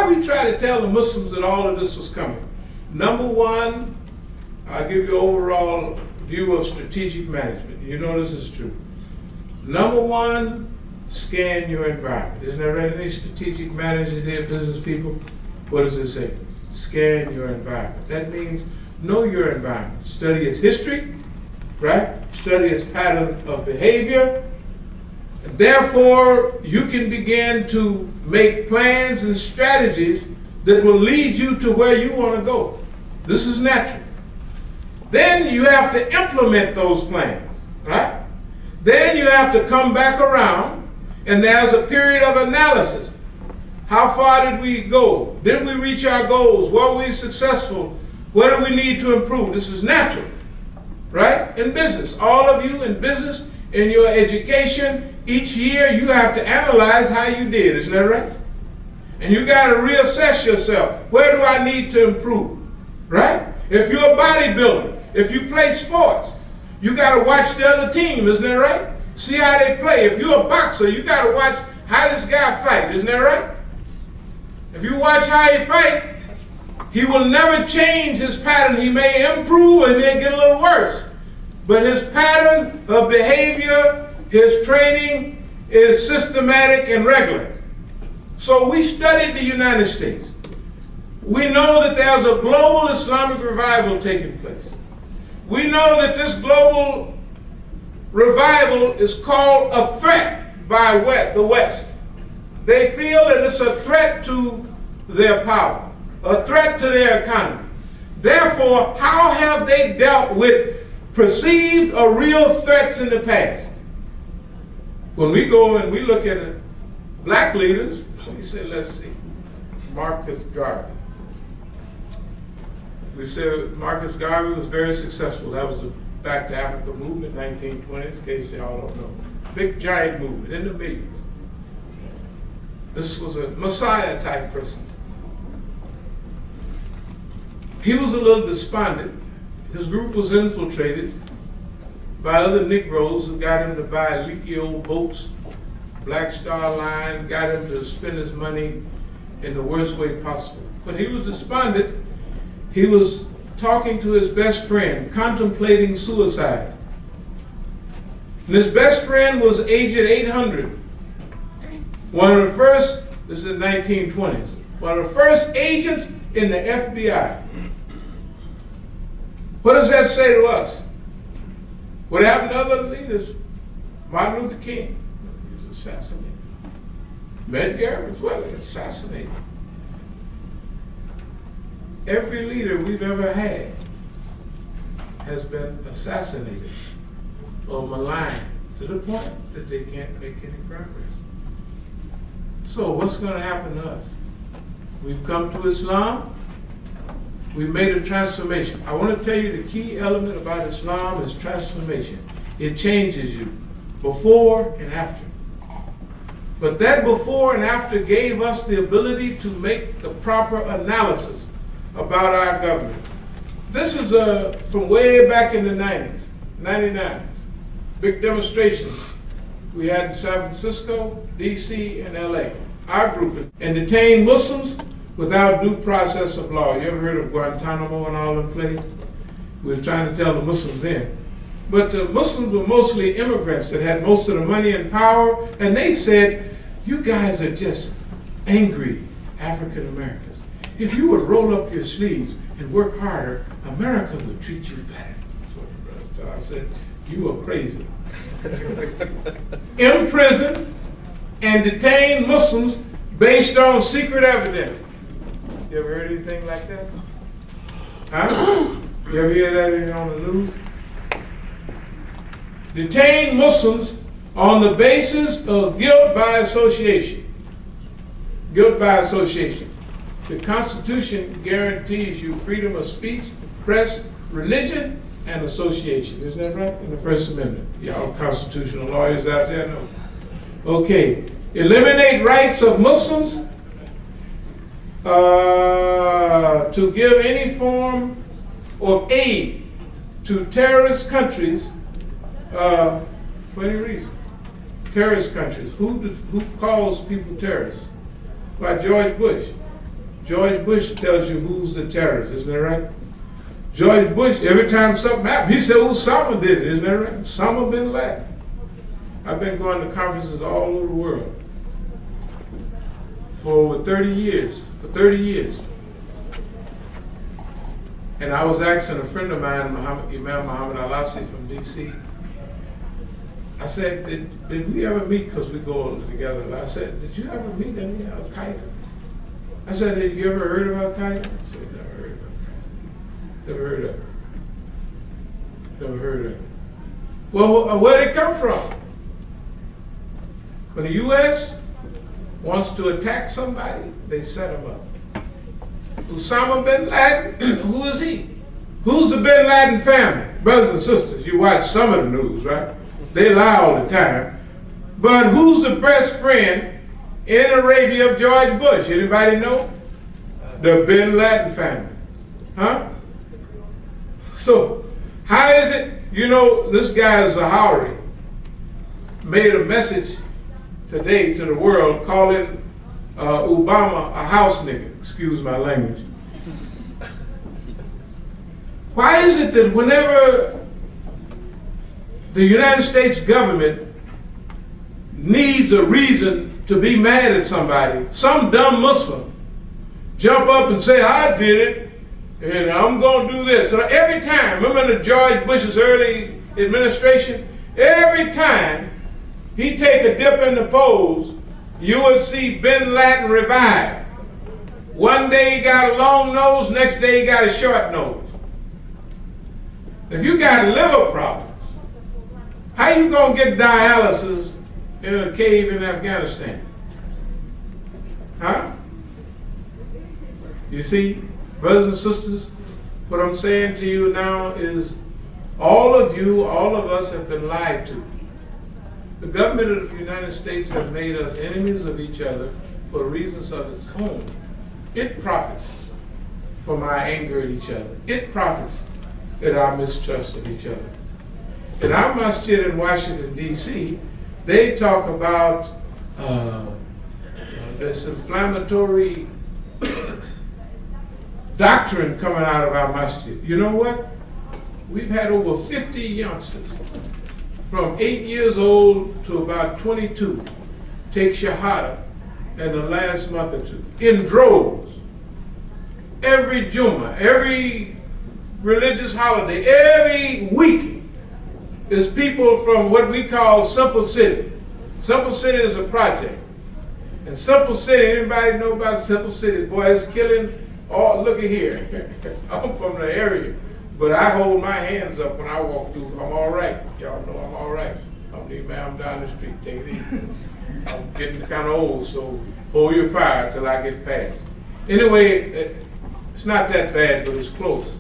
why we try to tell the Muslims that all of this was coming? Number one, I'll give you an overall view of strategic management. You know this is true. Number one, scan your environment. Isn't that right? Any strategic managers here, business people? What does it say? Scan your environment. That means know your environment. Study its history, right? Study its pattern of behavior. And therefore, you can begin to make plans and strategies that will lead you to where you want to go. This is natural. Then you have to implement those plans, right? Then you have to come back around, and there's a period of analysis. How far did we go? Did we reach our goals? Were we successful? What do we need to improve? This is natural, right? In business, all of you in business, in your education, each year you have to analyze how you did, isn't that right? And you got to reassess yourself. Where do I need to improve, right? If you're a bodybuilder, if you play sports, you got to watch the other team, isn't that right? See how they play. If you're a boxer, you got to watch how this guy fight, isn't that right? If you watch how he fight, he will never change his pattern. He may improve and may get a little worse. But his pattern of behavior, his training is systematic and regular. So we studied the United States. We know that there's a global Islamic revival taking place. We know that this global revival is called a threat by the West. They feel that it's a threat to their power, a threat to their economy. Therefore, how have they dealt with perceived or real threats in the past? When we go and we look at black leaders, we say, let's see, Marcus Garvey. We said Marcus Garvey was very successful. That was the Back to Africa movement, 1920s, in case y'all don't know. Big giant movement in the millions. This was a Messiah type person. He was a little despondent. His group was infiltrated by other Negroes who got him to buy leaky old boats, Black Star Line, got him to spend his money in the worst way possible. When he was despondent, he was talking to his best friend, contemplating suicide. And his best friend was aged 800. One of the first, this is the 1920s, one of the first agents in the FBI. What does that say to us? What happened to other leaders? Martin Luther King, he was assassinated. Medgar as well, assassinated. Every leader we've ever had has been assassinated or maligned to the point that they can't make any progress. So what's going to happen to us? We've come to Islam. We've made a transformation. I want to tell you the key element about Islam is transformation. It changes you before and after. But that before and after gave us the ability to make the proper analysis about our government. This is from way back in the 90s, 99. Big demonstrations we had in San Francisco, D.C., and L.A. Our group, and detained Muslims without due process of law. You ever heard of Guantanamo and all them places? We were trying to tell the Muslims then. But the Muslims were mostly immigrants that had most of the money and power, and they said, you guys are just angry African Americans. If you would roll up your sleeves and work harder, America would treat you better. So I said, you are crazy. Imprison and detain Muslims based on secret evidence. You ever heard anything like that? Huh? You ever hear that on the news? Detain Muslims on the basis of guilt by association. Guilt by association. The Constitution guarantees you freedom of speech, press, religion, and association. Isn't that right? In the First Amendment. Y'all constitutional lawyers out there know. Okay. Eliminate rights of Muslims to give any form of aid to terrorist countries for any reason. Terrorist countries. Who calls people terrorists? By George Bush. George Bush tells you who's the terrorist, isn't that right? George Bush, every time something happened, he said Osama did it, isn't that right? Osama bin Laden. I've been going to conferences all over the world for over 30 years, And I was asking a friend of mine, Imam Musa from DC, I said, did we ever meet, because we go together, I said, did you ever meet any Al-Qaeda? I said, have you ever heard of Al-Qaeda? I said, never heard of Al-Qaeda. Never heard of it. Never heard of it. Well, where did it come from? When the U.S. wants to attack somebody, they set them up. Osama bin Laden, who is he? Who's the bin Laden family? Brothers and sisters, you watch some of the news, right? They lie all the time. But who's the best friend in Arabia of George Bush? Anybody know? The bin Laden family. Huh? So, how is it, this guy Zahauri made a message today to the world calling Obama a house nigga, excuse my language. Why is it that whenever the United States government needs a reason to be mad at somebody, some dumb Muslim jump up and say, I did it, and I'm going to do this. So every time, remember George Bush's early administration, every time he take a dip in the polls, you would see bin Laden revived. One day he got a long nose, next day he got a short nose. If you got liver problems, how you gonna get dialysis in a cave in Afghanistan? Huh? You see, brothers and sisters, what I'm saying to you now is all of us have been lied to. The government of the United States has made us enemies of each other for reasons of its own. It profits from our anger at each other. It profits at our mistrust of each other. In our masjid in Washington, D.C., they talk about this inflammatory doctrine coming out of our masjid. You know what? We've had over 50 youngsters from 8 years old to about 22 take Shahada in the last month or two, in droves. Every Jummah, every religious holiday, every week is people from what we call Simple City. Simple City is a project. And Simple City, anybody know about Simple City? Boy, it's killing all, look at here. I'm from the area. But I hold my hands up when I walk through. I'm all right. Y'all know I'm all right. I'm the imam down the street. Take it easy. I'm getting kind of old, so hold your fire till I get past. Anyway, it's not that bad, but it's close.